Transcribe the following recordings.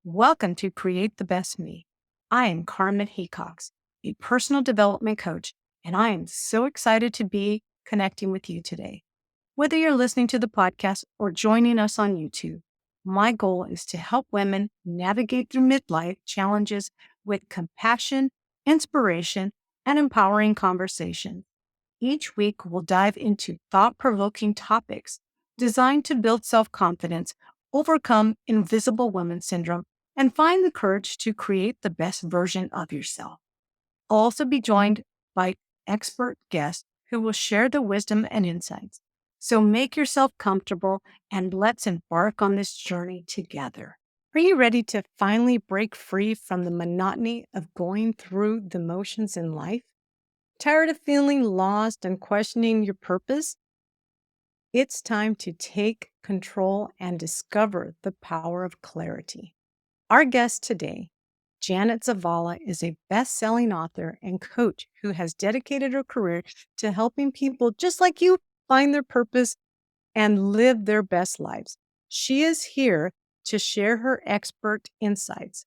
Welcome to Create the Best Me. I am Carmen Haycox, a personal development coach, and I am so excited to be connecting with you today. Whether you're listening to the podcast or joining us on YouTube, my goal is to help women navigate through midlife challenges with compassion, inspiration, and empowering conversation. Each week, we'll dive into thought provoking topics designed to build self confidence, overcome invisible woman syndrome, and find the courage to create the best version of yourself. I'll also be joined by expert guests who will share the wisdom and insights. So make yourself comfortable and let's embark on this journey together. Are you ready to finally break free from the monotony of going through the motions in life? Tired of feeling lost and questioning your purpose? It's time to take control and discover the power of clarity. Our guest today, Janet Zavala, is a best-selling author and coach who has dedicated her career to helping people just like you find their purpose and live their best lives. She is here to share her expert insights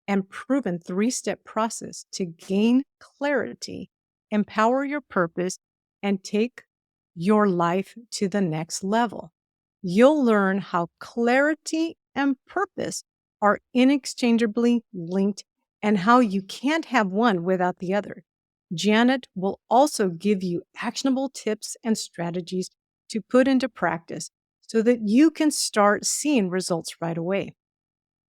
and proven three-step process to gain clarity, empower your purpose, and take your life to the next level. You'll learn how clarity and purpose are inexchangeably linked and how you can't have one without the other. Janet will also give you actionable tips and strategies to put into practice so that you can start seeing results right away.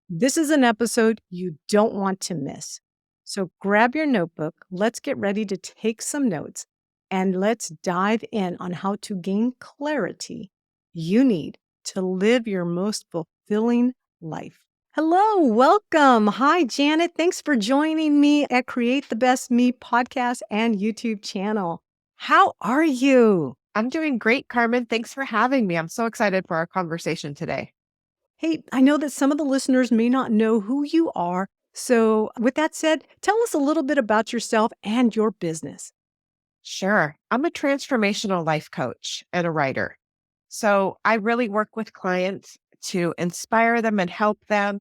This is an episode you don't want to miss. So grab your notebook, let's get ready to take some notes, and let's dive in on how to gain clarity you need to live your most fulfilling life. Hello, welcome. Hi, Janet. Thanks for joining me at Create the Best Me podcast and YouTube channel. How are you? I'm doing great, Carmen. Thanks for having me. I'm so excited for our conversation today. Hey, I know that some of the listeners may not know who you are. So, with that said, tell us a little bit about yourself and your business. Sure. I'm a transformational life coach and a writer. So I really work with clients to inspire them and help them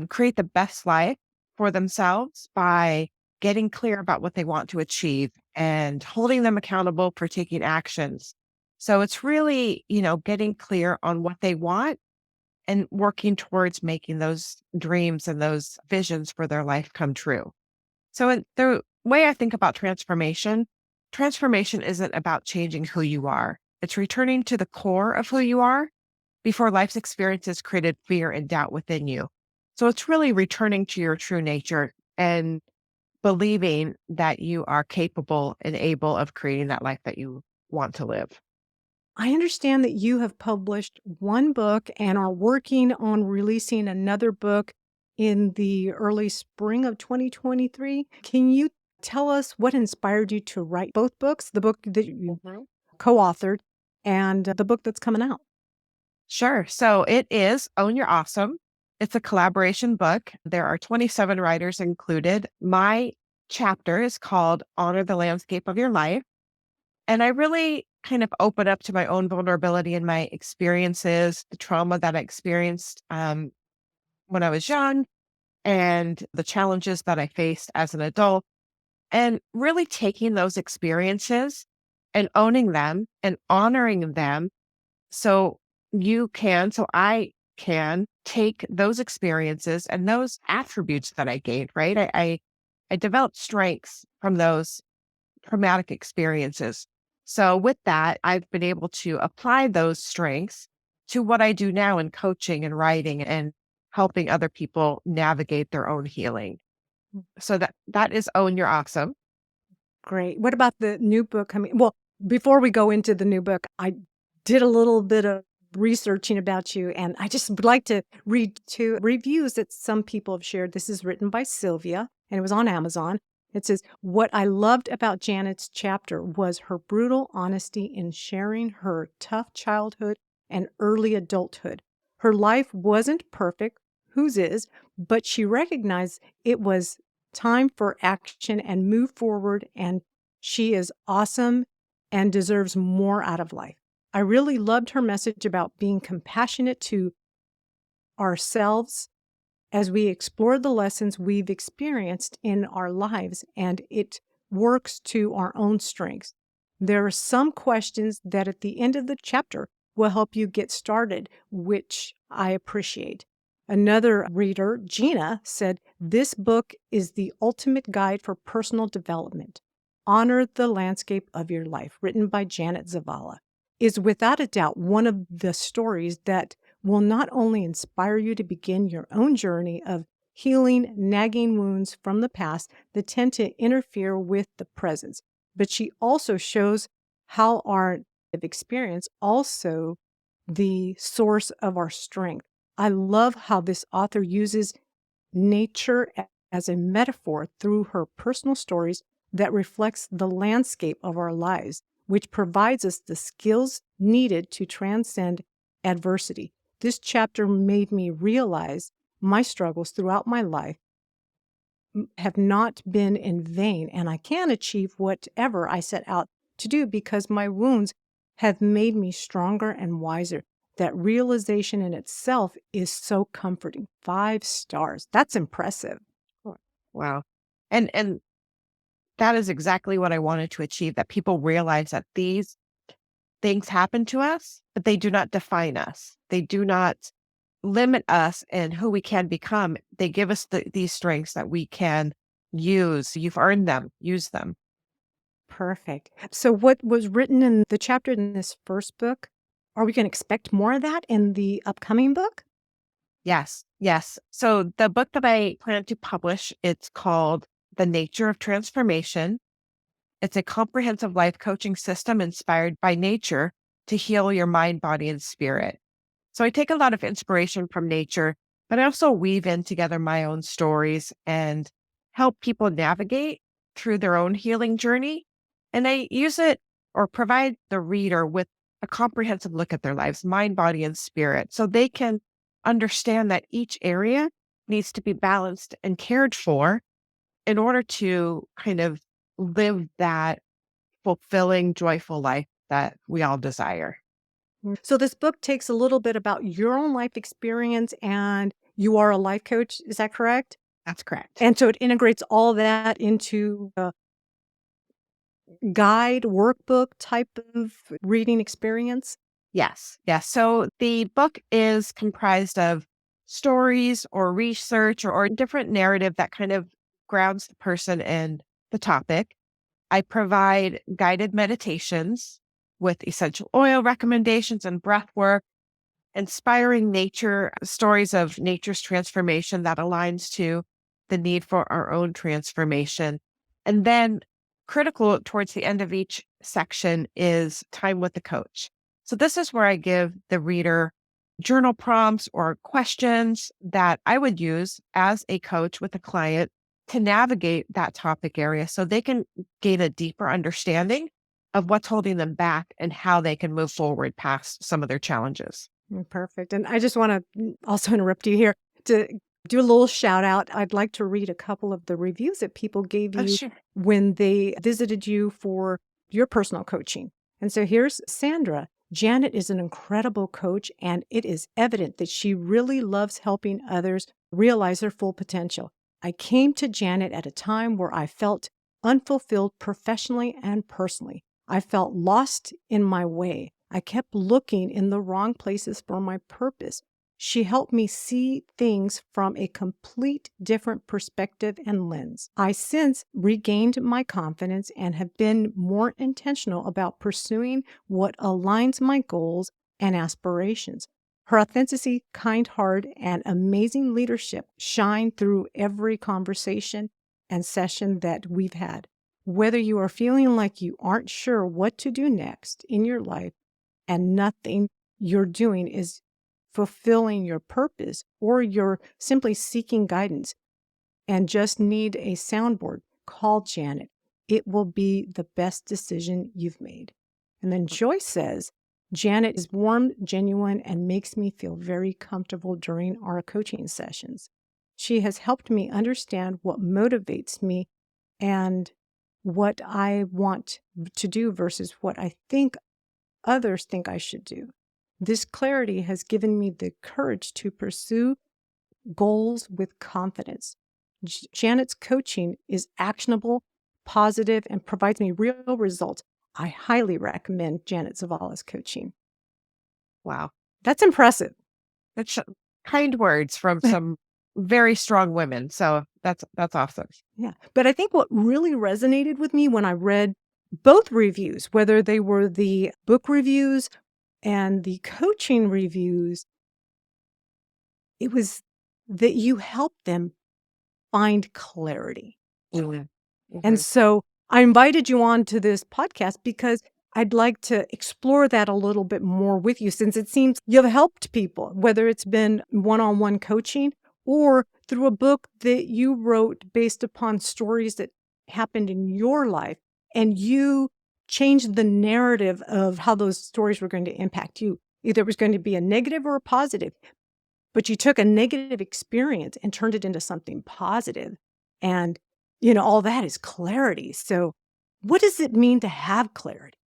create the best life for themselves by getting clear about what they want to achieve and holding them accountable for taking actions. So it's really, getting clear on what they want and working towards making those dreams and those visions for their life come true. So the way I think about transformation, transformation isn't about changing who you are. It's returning to the core of who you are before life's experiences created fear and doubt within you. So it's really returning to your true nature and believing that you are capable and able of creating that life that you want to live. I understand that you have published one book and are working on releasing another book in the early spring of 2023. Can you tell us what inspired you to write both books, the book that you co authored and the book that's coming out? Sure. So it is Own Your Awesome. It's a collaboration book. There are 27 writers included. My chapter is called Honor the Landscape of Your Life. And I really kind of open up to my own vulnerability and my experiences, the trauma that I experienced when I was young, and the challenges that I faced as an adult, and really taking those experiences and owning them and honoring them so so I can take those experiences and those attributes that I gained, right? I developed strengths from those traumatic experiences. So with that, I've been able to apply those strengths to what I do now in coaching and writing and helping other people navigate their own healing. So that is Own Your Awesome. Great. What about the new book coming? Well, before we go into the new book, I did a little bit of researching about you, and I just would like to read two reviews that some people have shared. This is written by Sylvia, and it was on Amazon. It says, "What I loved about Janet's chapter was her brutal honesty in sharing her tough childhood and early adulthood. Her life wasn't perfect, whose is, but she recognized it was time for action and move forward. And she is awesome and deserves more out of life. I really loved her message about being compassionate to ourselves as we explore the lessons we've experienced in our lives, and it works to our own strengths. There are some questions that at the end of the chapter will help you get started, which I appreciate. Another reader, Gina, said, "This book is the ultimate guide for personal development. Honor the Landscape of Your Life," written by Janet Zavala, is without a doubt one of the stories that will not only inspire you to begin your own journey of healing nagging wounds from the past that tend to interfere with the present, but she also shows how our experience also the source of our strength. I love how this author uses nature as a metaphor through her personal stories that reflects the landscape of our lives, which provides us the skills needed to transcend adversity. This chapter made me realize my struggles throughout my life have not been in vain, and I can achieve whatever I set out to do because my wounds have made me stronger and wiser. That realization in itself is so comforting. 5 stars. That's impressive. Wow. And that is exactly what I wanted to achieve, that people realize that these things happen to us, but they do not define us. They do not limit us in who we can become. They give us these strengths that we can use. You've earned them, use them. Perfect. So, what was written in the chapter in this first book, are we going to expect more of that in the upcoming book? Yes, yes. So the book that I plan to publish, it's called The Nature of Transformation. It's a comprehensive life coaching system inspired by nature to heal your mind, body, and spirit. So I take a lot of inspiration from nature, but I also weave in together my own stories and help people navigate through their own healing journey. And I use it or provide the reader with a comprehensive look at their lives, mind, body, and spirit, so they can understand that each area needs to be balanced and cared for in order to kind of live that fulfilling, joyful life that we all desire. So, this book takes a little bit about your own life experience, and you are a life coach. Is that correct? That's correct. And so it integrates all that into a guide, workbook type of reading experience? Yes. Yes. So the book is comprised of stories or research or different narrative that kind of grounds the person in the topic. I provide guided meditations with essential oil recommendations and breath work, inspiring nature stories of nature's transformation that aligns to the need for our own transformation. And then critical towards the end of each section is time with the coach. So this is where I give the reader journal prompts or questions that I would use as a coach with a client to navigate that topic area so they can gain a deeper understanding of what's holding them back and how they can move forward past some of their challenges. Perfect. And I just want to also interrupt you here to do a little shout out. I'd like to read a couple of the reviews that people gave Oh, you sure. when they visited you for your personal coaching. And so here's Sandra. Janet is an incredible coach, and it is evident that she really loves helping others realize their full potential. I came to Janet at a time where I felt unfulfilled professionally and personally. I felt lost in my way. I kept looking in the wrong places for my purpose. She helped me see things from a complete different perspective and lens. I since regained my confidence and have been more intentional about pursuing what aligns my goals and aspirations. Her authenticity, kind heart, and amazing leadership shine through every conversation and session that we've had. Whether you are feeling like you aren't sure what to do next in your life and nothing you're doing is fulfilling your purpose, or you're simply seeking guidance and just need a soundboard, call Janet. It will be the best decision you've made. And then Joyce says, Janet is warm, genuine, and makes me feel very comfortable during our coaching sessions. She has helped me understand what motivates me and what I want to do versus what I think others think I should do. This clarity has given me the courage to pursue goals with confidence. Janet's coaching is actionable, positive, and provides me real results. I highly recommend Janet Zavala's coaching. Wow. That's impressive. That's kind words from some very strong women. So that's awesome. Yeah. But I think what really resonated with me when I read both reviews, whether they were the book reviews and the coaching reviews, it was that you helped them find clarity. Mhm. And Mhm. so I invited you on to this podcast because I'd like to explore that a little bit more with you, since it seems you've helped people, whether it's been one-on-one coaching or through a book that you wrote based upon stories that happened in your life, and you changed the narrative of how those stories were going to impact you. Either it was going to be a negative or a positive, but you took a negative experience and turned it into something positive. And, all that is clarity. So, what does it mean to have clarity?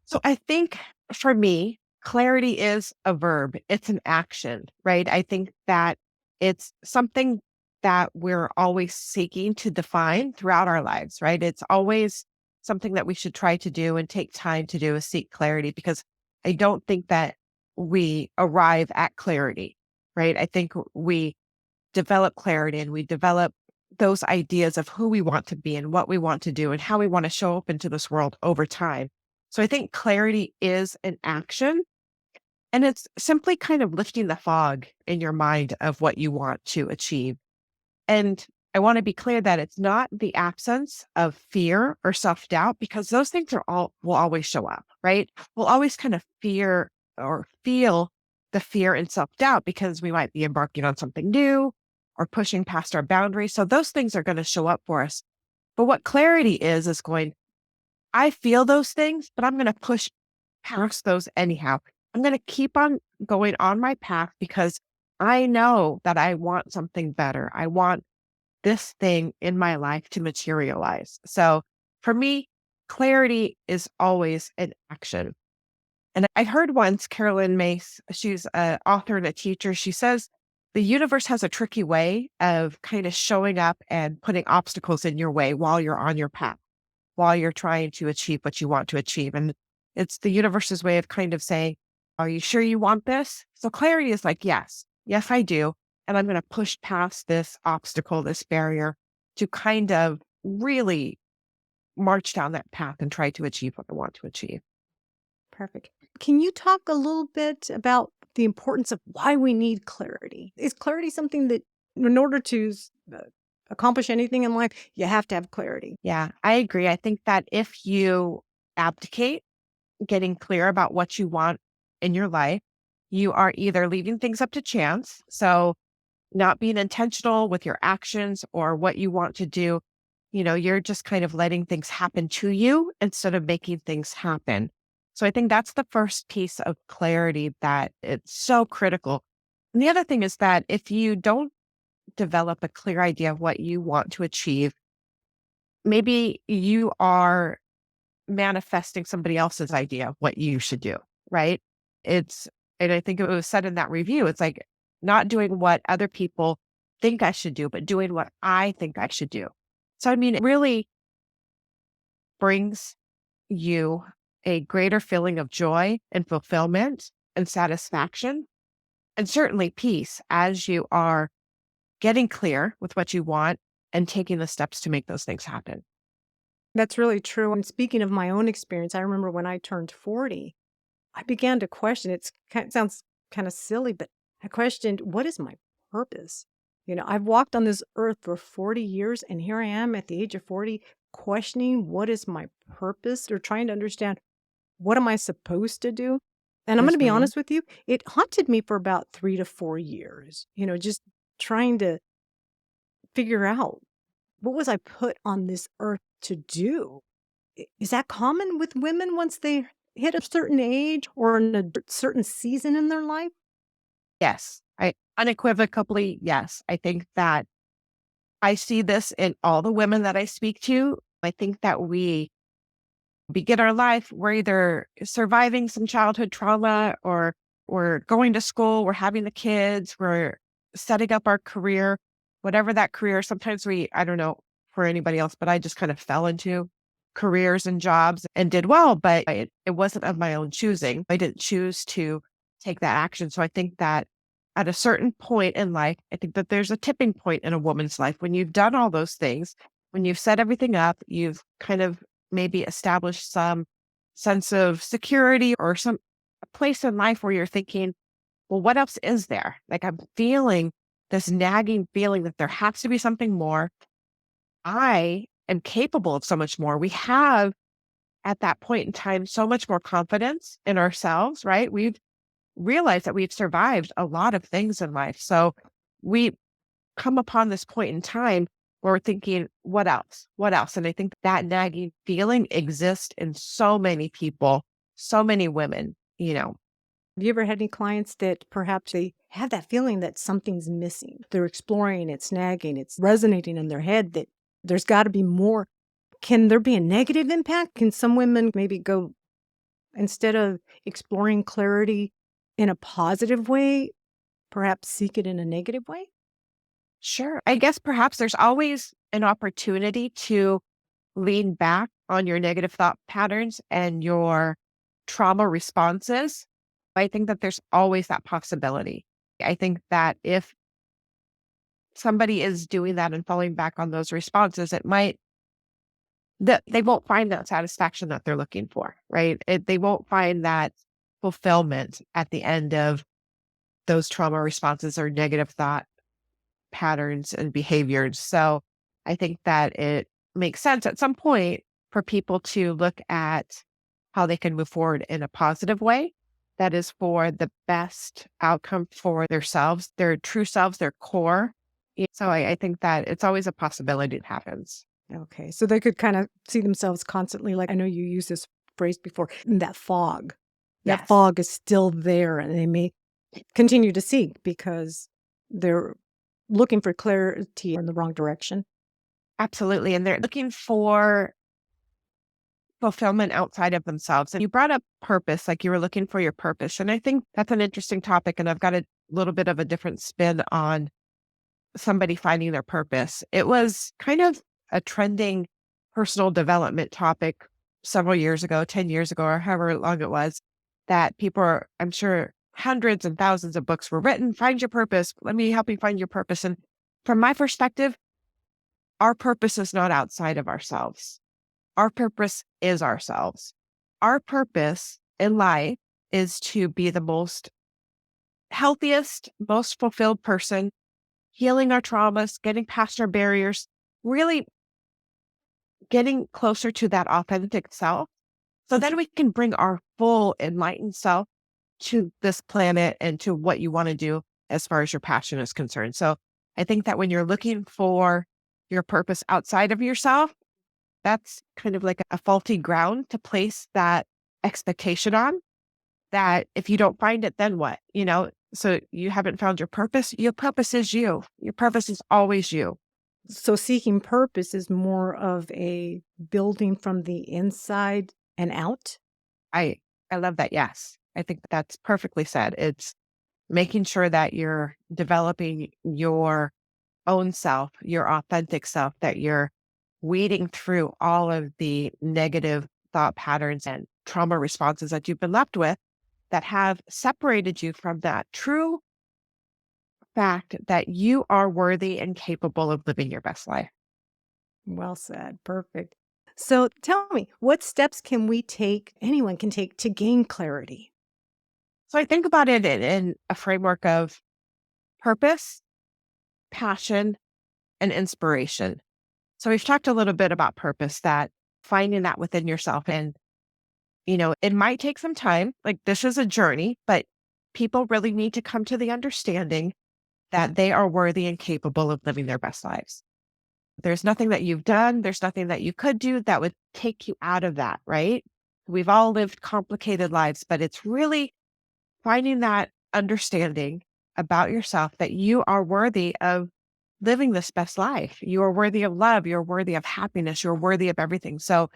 So I think for me, clarity is a verb. It's an action, right? I think that it's something that we're always seeking to define throughout our lives, right? It's always something that we should try to do and take time to do is seek clarity, because I don't think that we arrive at clarity, right? I think we develop clarity and we develop those ideas of who we want to be and what we want to do and how we want to show up into this world over time. So I think clarity is an action, and it's simply kind of lifting the fog in your mind of what you want to achieve. And I want to be clear that it's not the absence of fear or self-doubt, because those things will always show up, right? We'll always kind of fear or feel the fear and self-doubt because we might be embarking on something new or pushing past our boundaries. So those things are going to show up for us. But what clarity is going, I feel those things, but I'm going to push past those anyhow. I'm going to keep on going on my path because I know that I want something better. I want this thing in my life to materialize. So for me, clarity is always an action. And I heard once Carolyn Mace, she's an author and a teacher, she says the universe has a tricky way of kind of showing up and putting obstacles in your way while you're on your path, while you're trying to achieve what you want to achieve. And it's the universe's way of kind of saying, are you sure you want this? So clarity is like, yes, I do. And I'm going to push past this obstacle, this barrier to kind of really march down that path and try to achieve what I want to achieve. Perfect. Can you talk a little bit about the importance of why we need clarity? Is clarity something that, in order to accomplish anything in life, you have to have clarity? Yeah, I agree. I think that if you abdicate getting clear about what you want in your life, you are either leaving things up to chance. So not being intentional with your actions or what you want to do, you're just kind of letting things happen to you instead of making things happen. So I think that's the first piece of clarity that it's so critical. And the other thing is that if you don't develop a clear idea of what you want to achieve, maybe you are manifesting somebody else's idea of what you should do, right? It's, and I think it was said in that review, it's like not doing what other people think I should do, but doing what I think I should do. So, I mean, it really brings you a greater feeling of joy and fulfillment and satisfaction, and certainly peace as you are getting clear with what you want and taking the steps to make those things happen. That's really true. And speaking of my own experience, I remember when I turned 40, I began to question, it sounds kind of silly, but I questioned, what is my purpose? I've walked on this earth for 40 years, and here I am at the age of 40 questioning, what is my purpose, or trying to understand, what am I supposed to do? And I'm going to be Mhm. honest with you, it haunted me for about 3 to 4 years, just trying to figure out, what was I put on this earth to do? Is that common with women once they hit a certain age or in a certain season in their life? Yes, I unequivocally, yes. I think that I see this in all the women that I speak to. I think that we begin our life, we're either surviving some childhood trauma or we're going to school, we're having the kids, we're setting up our career, whatever that career. Sometimes I don't know for anybody else, but I just kind of fell into careers and jobs and did well, but it wasn't of my own choosing. I didn't choose to take that action. So I think that at a certain point in life, I think that there's a tipping point in a woman's life when you've done all those things, when you've set everything up, you've kind of maybe established some sense of security or some a place in life where you're thinking, well, what else is there? Like I'm feeling this nagging feeling that there has to be something more. I am capable of so much more. We have at that point in time so much more confidence in ourselves, right? We've realized that we've survived a lot of things in life. So we come upon this point in time where we're thinking, what else? What else? And I think that nagging feeling exists in so many people, so many women, Have you ever had any clients that perhaps they have that feeling that something's missing? They're exploring, it's nagging, it's resonating in their head that there's got to be more. Can there be a negative impact? Can some women maybe go, instead of exploring clarity in a positive way, perhaps seek it in a negative way? Sure. I guess perhaps there's always an opportunity to lean back on your negative thought patterns and your trauma responses. I think that there's always that possibility. I think that if somebody is doing that and falling back on those responses, it might that they won't find that satisfaction that they're looking for, right? They won't find that fulfillment at the end of those trauma responses or negative thought patterns and behaviors. So I think that it makes sense at some point for people to look at how they can move forward in a positive way that is for the best outcome for themselves, their true selves, their core. So I think that it's always a possibility it happens. Okay. So they could kind of see themselves constantly, like I know you used this phrase before, in that fog. That Yes, fog is still there and they may continue to seek because they're looking for clarity in the wrong direction. absolutely. And they're looking for fulfillment outside of themselves. And you brought up purpose, like you were looking for your purpose. And I think that's an interesting topic. And I've got a little bit of a different spin on somebody finding their purpose. It was kind of a trending personal development topic several years ago, 10 years ago, or however long it was, that people are, I'm sure hundreds and thousands of books were written. Find your purpose. Let me help you find your purpose. And from my perspective, our purpose is not outside of ourselves. Our purpose is ourselves. Our purpose in life is to be the most healthiest, most fulfilled person, healing our traumas, getting past our barriers, really getting closer to that authentic self. So then we can bring our full enlightened self to this planet and to what you want to do as far as your passion is concerned. So I think that when you're looking for your purpose outside of yourself, that's kind of like a faulty ground to place that expectation on, that if you don't find it, then what? So you haven't found your purpose. Your purpose is you. Your purpose is always you. So seeking purpose is more of a building from the inside and out. I I love that. Yes. I think that's perfectly said. It's making sure that you're developing your own self, your authentic self, that you're weeding through all of the negative thought patterns and trauma responses that you've been left with that have separated you from that true fact that you are worthy and capable of living your best life. Well said. Perfect. So tell me, what steps can we take, anyone can take to gain clarity? So I think about it in a framework of purpose, passion, and inspiration. So we've talked a little bit about purpose, that finding that within yourself. And, it might take some time. Like this is a journey, but people really need to come to the understanding that they are worthy and capable of living their best lives. There's nothing that you've done, there's nothing that you could do that would take you out of that, right? We've all lived complicated lives, but it's really finding that understanding about yourself that you are worthy of living this best life. You are worthy of love. You're worthy of happiness. You're worthy of everything. So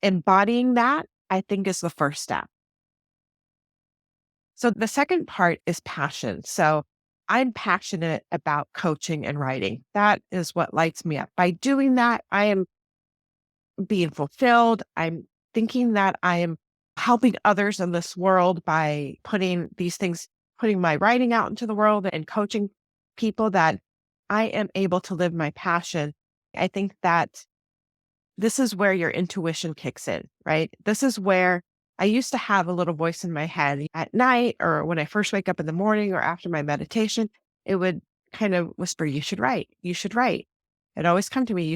embodying that, I think, is the first step. So the second part is passion. So I'm passionate about coaching and writing. That is what lights me up. By doing that, I am being fulfilled. I'm thinking that I am helping others in this world by putting these things, putting my writing out into the world and coaching people, that I am able to live my passion. I think that this is where your intuition kicks in, right? This is where I used to have a little voice in my head at night, or when I first wake up in the morning or after my meditation. It would kind of whisper, you should write, you should write. It always come to me, you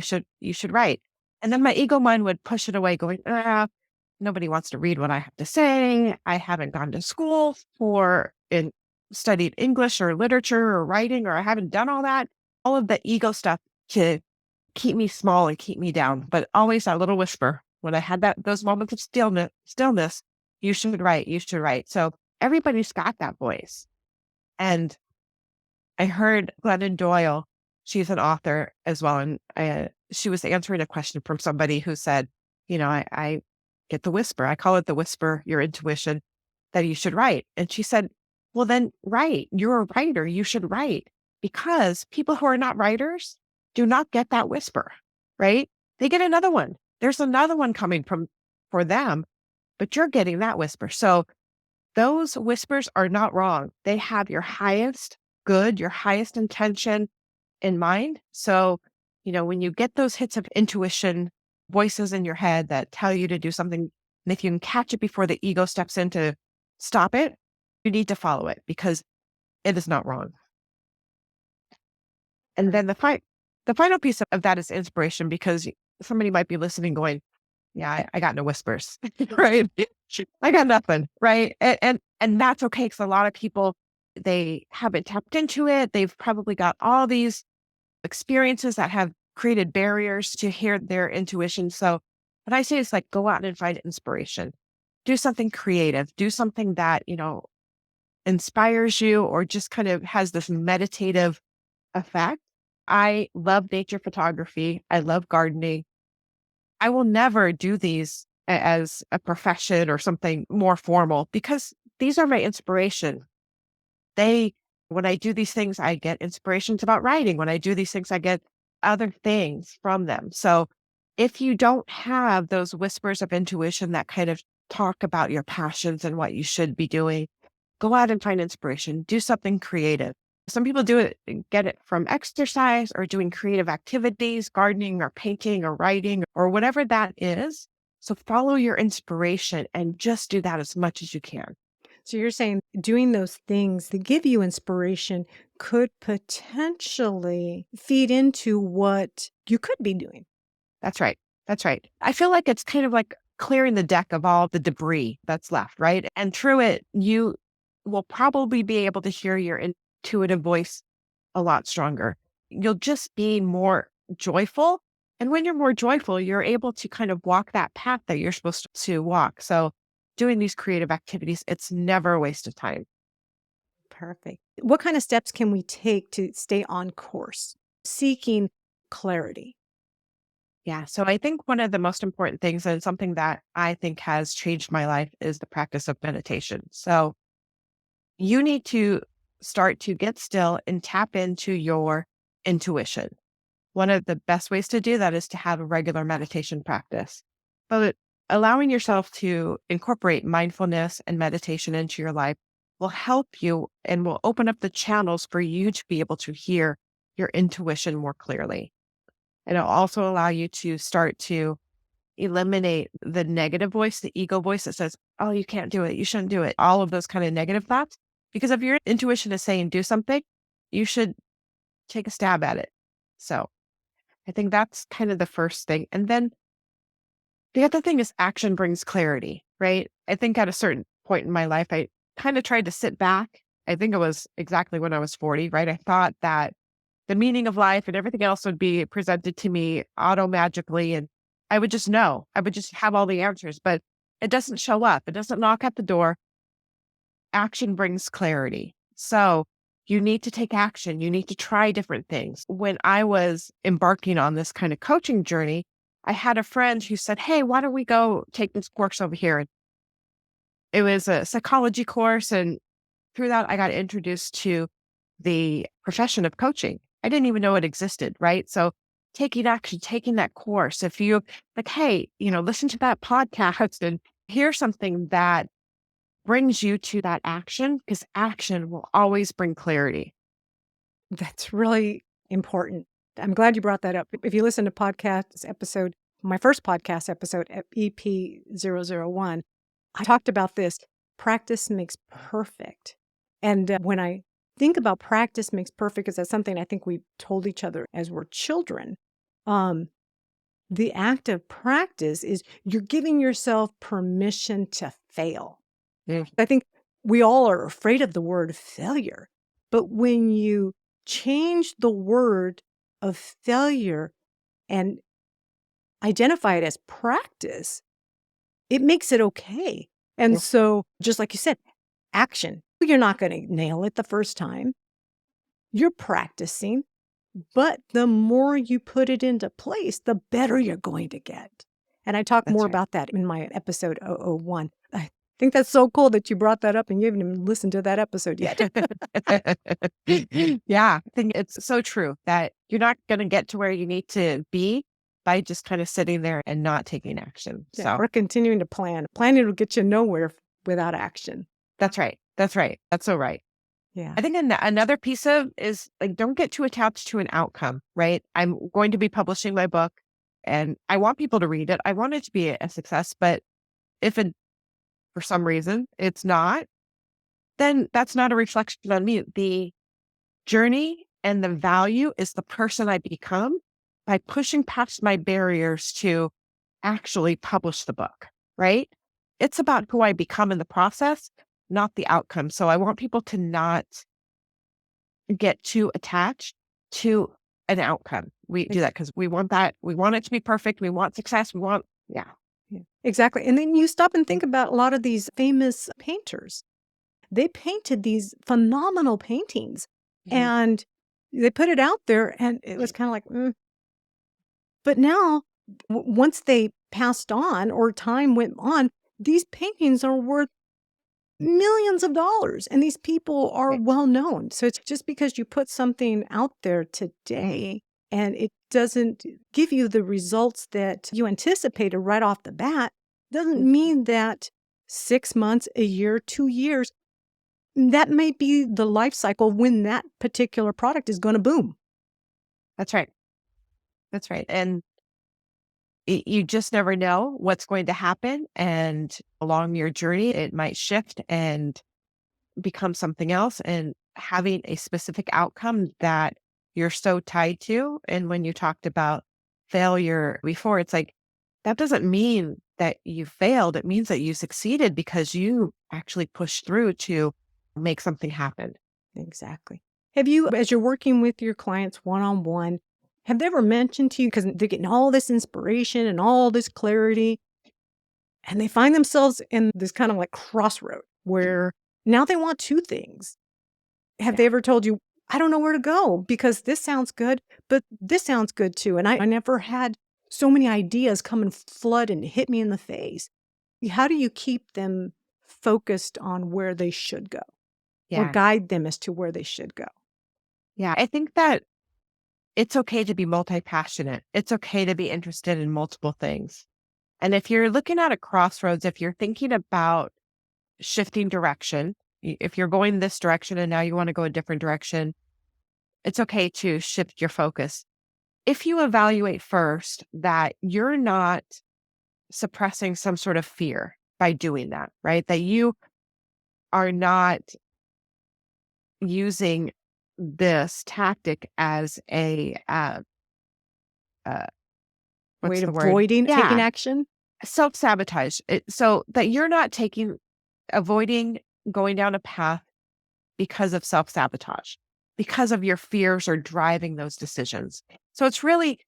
should write. And then my ego mind would push it away, going, nobody wants to read what I have to say. I haven't gone to school for and studied English or literature or writing, or I haven't done all that. All of the ego stuff to keep me small and keep me down. But always that little whisper when I had those moments of stillness, you should write, you should write. So everybody's got that voice. And I heard Glennon Doyle, she's an author as well. And she was answering a question from somebody who said, I get the whisper. I call it the whisper, your intuition, that you should write. And she said, well, then write. You're a writer. You should write, because people who are not writers do not get that whisper, right? They get another one. There's another one coming for them, but you're getting that whisper. So those whispers are not wrong. They have your highest good, your highest intention in mind. So, when you get those hits of intuition, voices in your head that tell you to do something, and if you can catch it before the ego steps in to stop it, you need to follow it, because it is not wrong. And then the final piece of that is inspiration, because somebody might be listening going, yeah, I got no whispers, right? I got nothing, right? And that's okay, because a lot of people, they haven't tapped into it. They've probably got all these experiences that have created barriers to hear their intuition. So what I say is, like, go out and find inspiration. Do something creative. Do something that, inspires you, or just kind of has this meditative effect. I love nature photography. I love gardening. I will never do these as a profession or something more formal, because these are my inspiration. When I do these things, I get inspirations about writing. When I do these things, I get other things from them. So if you don't have those whispers of intuition that kind of talk about your passions and what you should be doing, go out and find inspiration. Do something creative. Some people get it from exercise or doing creative activities, gardening or painting or writing or whatever that is. So follow your inspiration and just do that as much as you can. So you're saying doing those things that give you inspiration could potentially feed into what you could be doing. That's right. That's right. I feel like it's kind of like clearing the deck of all the debris that's left, right? And through it, you will probably be able to hear your intuitive voice a lot stronger. You'll just be more joyful. And when you're more joyful, you're able to kind of walk that path that you're supposed to walk. So doing these creative activities, it's never a waste of time. Perfect. What kind of steps can we take to stay on course, seeking clarity? Yeah. So I think one of the most important things, and something that I think has changed my life, is the practice of meditation. So you need to start to get still and tap into your intuition. One of the best ways to do that is to have a regular meditation practice. But allowing yourself to incorporate mindfulness and meditation into your life will help you and will open up the channels for you to be able to hear your intuition more clearly. And it'll also allow you to start to eliminate the negative voice, the ego voice that says, oh, you can't do it, you shouldn't do it, all of those kind of negative thoughts. Because if your intuition is saying do something, you should take a stab at it. So I think that's kind of the first thing. And then the other thing is action brings clarity, right? I think at a certain point in my life, I kind of tried to sit back. I think it was exactly when I was 40, right? I thought that the meaning of life and everything else would be presented to me auto magically. And I would just know, I would just have all the answers, but it doesn't show up. It doesn't knock at the door. Action brings clarity. So you need to take action. You need to try different things. When I was embarking on this kind of coaching journey, I had a friend who said, hey, why don't we go take this course over here? And it was a psychology course, and through that, I got introduced to the profession of coaching. I didn't even know it existed, right? So taking action, taking that course, if you like, hey, listen to that podcast and hear something that brings you to that action, because action will always bring clarity. That's really important. I'm glad you brought that up. If you listen to podcast episode, my first podcast episode at EP001, I talked about this. Practice makes perfect. And when I think about practice makes perfect, because that's something I think we told each other as we're children. The act of practice is you're giving yourself permission to fail. Mm. I think we all are afraid of the word failure. But when you change the word of failure and identify it as practice, it makes it okay. And Yeah. so, just like you said, action. You're not going to nail it the first time. You're practicing, but the more you put it into place, the better you're going to get. And I talk That's more right. about that in my episode 001. I think that's so cool that you brought that up and you haven't even listened to that episode yet. Yeah, I think it's so true that you're not going to get to where you need to be by just kind of sitting there and not taking action. Yeah, So or continuing to plan. Planning will get you nowhere without action. that's right. That's right. That's so right. Yeah. I think another piece of is like, don't get too attached to an outcome, right? I'm going to be publishing my book and I want people to read it. I want it to be a success, but if it, for some reason it's not, then that's not a reflection on me. The journey and the value is the person I become by pushing past my barriers to actually publish the book, right? It's about who I become in the process, not the outcome. So I want people to not get too attached to an outcome. We do that because we want that. We want it to be perfect. We want success. Yeah. Yeah, exactly. And then you stop and think about a lot of these famous painters. They painted these phenomenal paintings Mhm. and they put it out there and it was kind of like, But now, once they passed on or time went on, these paintings are worth millions of dollars and these people are Right. well known. So it's just because you put something out there today and it doesn't give you the results that you anticipated right off the bat, doesn't Mhm. mean that 6 months, a year, 2 years, that may be the life cycle when that particular product is going to boom. That's right. That's right. And you just never know what's going to happen. And along your journey, it might shift and become something else. And having a specific outcome that you're so tied to. And when you talked about failure before, it's like, that doesn't mean that you failed. It means that you succeeded because you actually pushed through to make something happen. Exactly. Have you, as you're working with your clients one on one, have they ever mentioned to you, because they're getting all this inspiration and all this clarity, and they find themselves in this kind of like crossroad where now they want two things? Have they Yeah. ever told you, I don't know where to go because this sounds good, but this sounds good too. And I never had so many ideas come and flood and hit me in the face. How do you keep them focused on where they should go or Yeah. guide them as to where they should go? Yeah. I think that it's okay to be multi-passionate. It's okay to be interested in multiple things. And if you're looking at a crossroads, if you're thinking about shifting direction, if you're going this direction and now you want to go a different direction, it's okay to shift your focus. If you evaluate first that you're not suppressing some sort of fear by doing that, right? That you are not using this tactic as a, uh, what's Wait, the word? avoiding taking Yeah, action? self sabotage. So that you're not avoiding going down a path because of self sabotage, because of your fears are driving those decisions. So it's really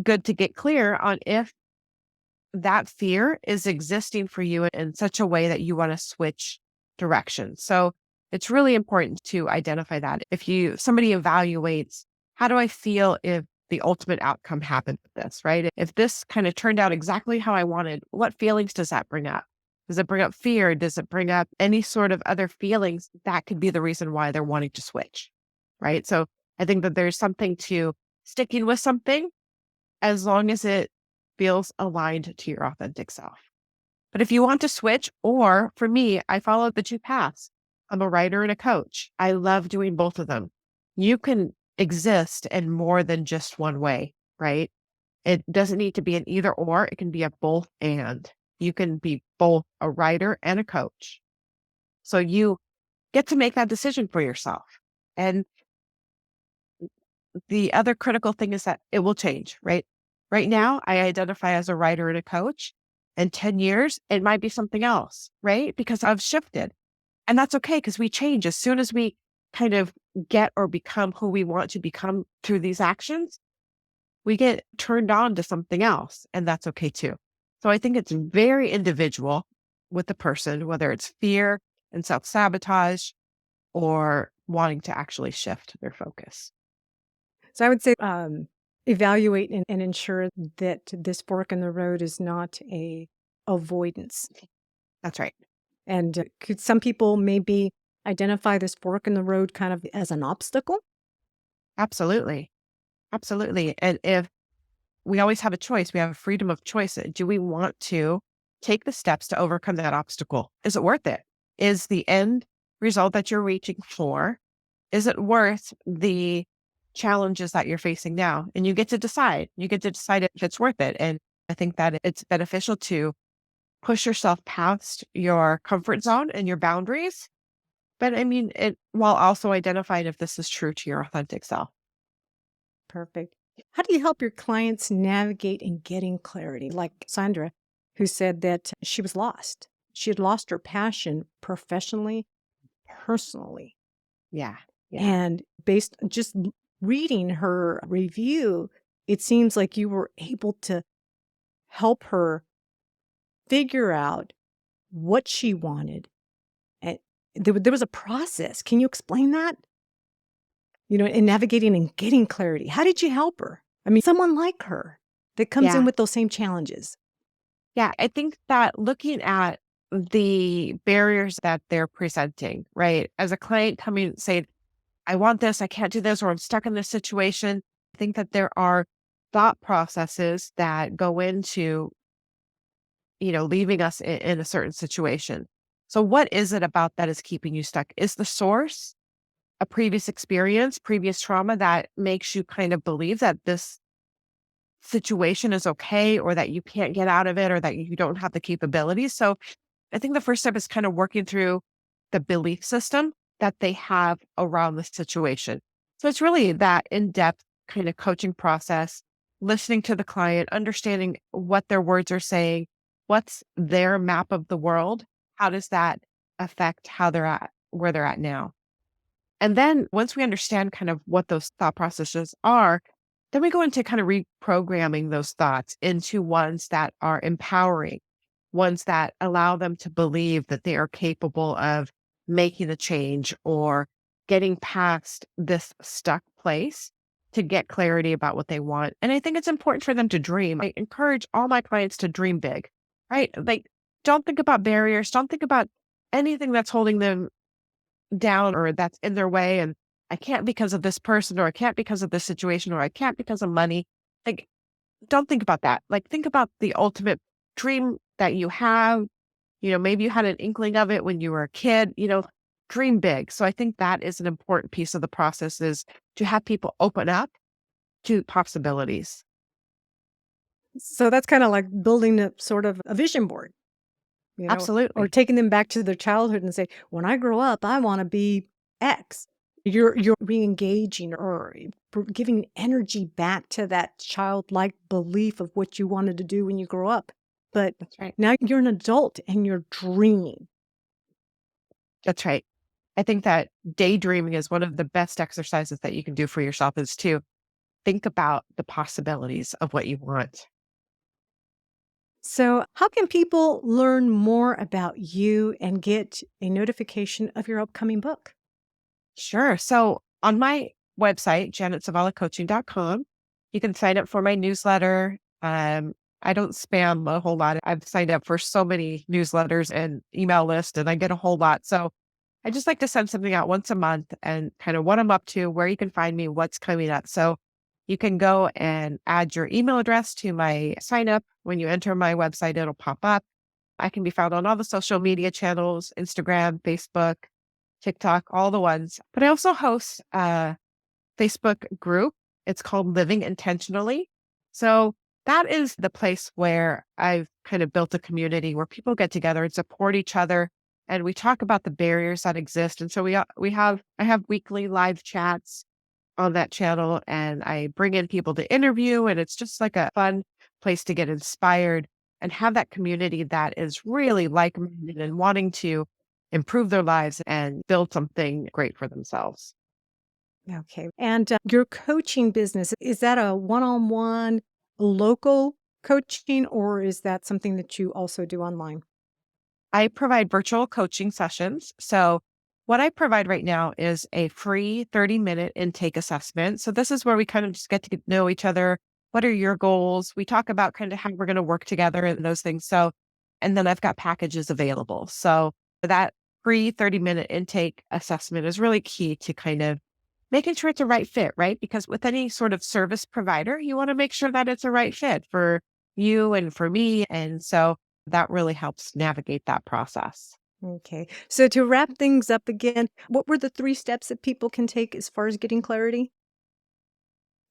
good to get clear on if that fear is existing for you in such a way that you want to switch directions. So it's really important to identify that. If somebody evaluates, how do I feel if the ultimate outcome happened with this, right? If this kind of turned out exactly how I wanted, what feelings does that bring up? Does it bring up fear? Does it bring up any sort of other feelings? That could be the reason why they're wanting to switch, right? So I think that there's something to sticking with something as long as it feels aligned to your authentic self. But if you want to switch, or for me, I follow the two paths. I'm a writer and a coach. I love doing both of them. You can exist in more than just one way, right? It doesn't need to be an either or, it can be a both and. You can be both a writer and a coach. So you get to make that decision for yourself. And the other critical thing is that it will change, right? Right now, I identify as a writer and a coach. In 10 years, it might be something else, right? Because I've shifted. And that's okay because we change as soon as we kind of get or become who we want to become through these actions, we get turned on to something else. And that's okay too. So I think it's very individual with the person, whether it's fear and self sabotage or wanting to actually shift their focus. So I would say evaluate and ensure that this fork in the road is not a avoidance. That's right. And could some people maybe identify this fork in the road kind of as an obstacle? Absolutely. Absolutely. And if we always have a choice, we have a freedom of choice. Do we want to take the steps to overcome that obstacle? Is it worth it? Is the end result that you're reaching for, is it worth the challenges that you're facing now? And you get to decide. You get to decide if it's worth it. And I think that it's beneficial to push yourself past your comfort zone and your boundaries. But I mean, it while also identifying if this is true to your authentic self. Perfect. How do you help your clients navigate in getting clarity? Like Sandra, who said that she was lost. She had lost her passion professionally, personally. Yeah. Yeah. And based just reading her review, it seems like you were able to help her figure out what she wanted. And there was a process. Can you explain that? In navigating and getting clarity. How did you help her? I mean, someone like her that comes in Yeah. with those same challenges. Yeah. I think that looking at the barriers that they're presenting, right? As a client coming and saying, I want this, I can't do this, or I'm stuck in this situation. I think that there are thought processes that go into, leaving us in a certain situation. So what is it about that is keeping you stuck? Is the source a previous experience, previous trauma that makes you kind of believe that this situation is okay or that you can't get out of it or that you don't have the capabilities? So I think the first step is kind of working through the belief system that they have around the situation. So it's really that in-depth kind of coaching process, listening to the client, understanding what their words are saying, what's their map of the world, how does that affect how they're at, where they're at now. And then once we understand kind of what those thought processes are, then we go into kind of reprogramming those thoughts into ones that are empowering, ones that allow them to believe that they are capable of making a change or getting past this stuck place to get clarity about what they want. And I think it's important for them to dream. I encourage all my clients to dream big, right? Like, don't think about barriers, don't think about anything that's holding them down or that's in their way. And I can't because of this person, or I can't because of this situation, or I can't because of money. Like, don't think about that. Like, think about the ultimate dream that you have. Maybe you had an inkling of it when you were a kid, dream big. So I think that is an important piece of the process, is to have people open up to possibilities. So that's kind of like building a sort of a vision board, or Absolutely. taking them back to their childhood and say, when I grow up, I want to be X. You're re-engaging or giving energy back to that childlike belief of what you wanted to do when you grow up. But That's right. now you're an adult and you're dreaming. That's right. I think that daydreaming is one of the best exercises that you can do for yourself, is to think about the possibilities of what you want. So, how can people learn more about you and get a notification of your upcoming book? Sure. So on my website, janetsavalacoaching.com, you can sign up for my newsletter. I don't spam a whole lot. I've signed up for so many newsletters and email lists, and I get a whole lot. So I just like to send something out once a month and kind of what I'm up to, where you can find me, what's coming up. So you can go and add your email address to my sign up. When you enter my website, it'll pop up. I can be found on all the social media channels, Instagram, Facebook, TikTok, all the ones. But I also host a Facebook group. It's called Living Intentionally. So that is the place where I've kind of built a community where people get together and support each other. And we talk about the barriers that exist. And so I have weekly live chats on that channel, and I bring in people to interview, and it's just like a fun place to get inspired and have that community that is really like-minded and wanting to improve their lives and build something great for themselves. Okay. And your coaching business, is that a one-on-one local coaching, or is that something that you also do online? I provide virtual coaching sessions. So what I provide right now is a free 30-minute intake assessment. So this is where we kind of just get to know each other. What are your goals? We talk about kind of how we're going to work together and those things. So, and then I've got packages available. So that free 30-minute intake assessment is really key to kind of making sure it's a right fit, right? Because with any sort of service provider, you want to make sure that it's a right fit for you and for me. And so that really helps navigate that process. Okay. So to wrap things up again, what were the 3 steps that people can take as far as getting clarity?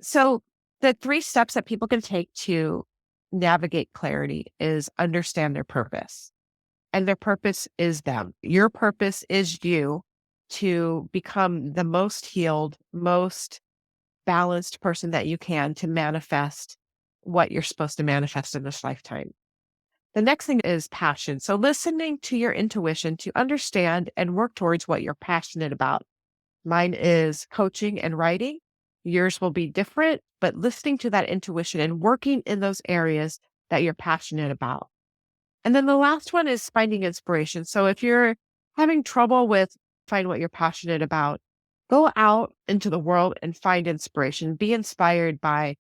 So the 3 steps that people can take to navigate clarity is understand their purpose. And their purpose is them. Your purpose is you to become the most healed, most balanced person that you can to manifest what you're supposed to manifest in this lifetime. The next thing is passion. So listening to your intuition to understand and work towards what you're passionate about. Mine is coaching and writing. Yours will be different, but listening to that intuition and working in those areas that you're passionate about. And then the last one is finding inspiration. So if you're having trouble with find what you're passionate about, go out into the world and find inspiration. Be inspired by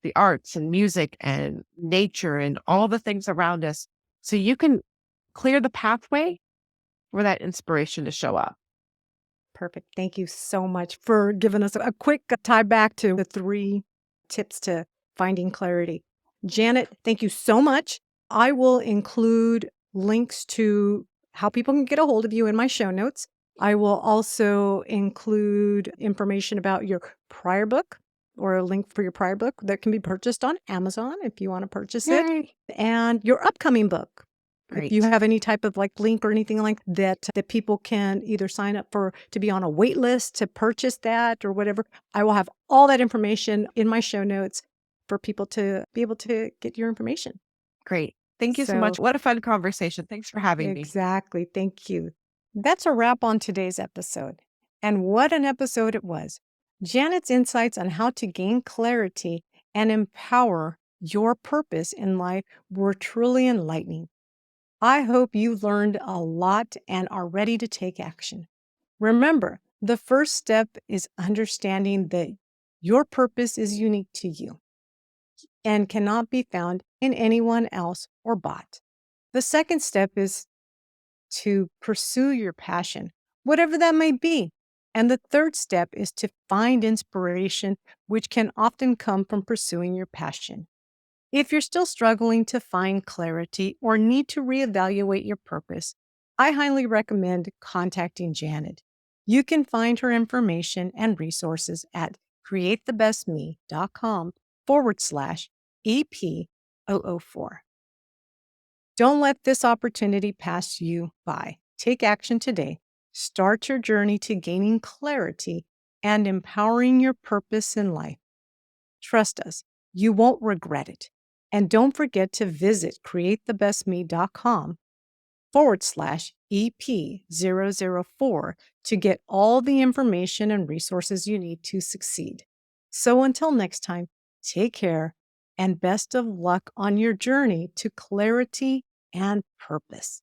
the arts and music and nature and all the things around us so you can clear the pathway for that inspiration to show up. Perfect. Thank you so much for giving us a quick tie back to the 3 tips to finding clarity. Janet, thank you so much. I will include links to how people can get a hold of you in my show notes. I will also include information about your prior book or a link for your prior book that can be purchased on Amazon if you want to purchase it, Yay. and your upcoming book. If you Great. have any type of like link or anything like that, that people can either sign up for to be on a wait list to purchase that or whatever, I will have all that information in my show notes for people to be able to get your information. Great. Thank you so So much. What a fun conversation. Thanks for having me. exactly. Thank you. That's a wrap on today's episode. And what an episode it was. Janet's insights on how to gain clarity and empower your purpose in life were truly enlightening. I hope you learned a lot and are ready to take action. Remember, the first step is understanding that your purpose is unique to you and cannot be found in anyone else or bought. The second step is to pursue your passion, whatever that may be. And the third step is to find inspiration, which can often come from pursuing your passion. If you're still struggling to find clarity or need to reevaluate your purpose, I highly recommend contacting Janet. You can find her information and resources at createthebestme.com/EP004. Don't let this opportunity pass you by. Take action today. Start your journey to gaining clarity and empowering your purpose in life. Trust us, you won't regret it. And don't forget to visit createthebestme.com/EP004 to get all the information and resources you need to succeed. So until next time, take care and best of luck on your journey to clarity and purpose.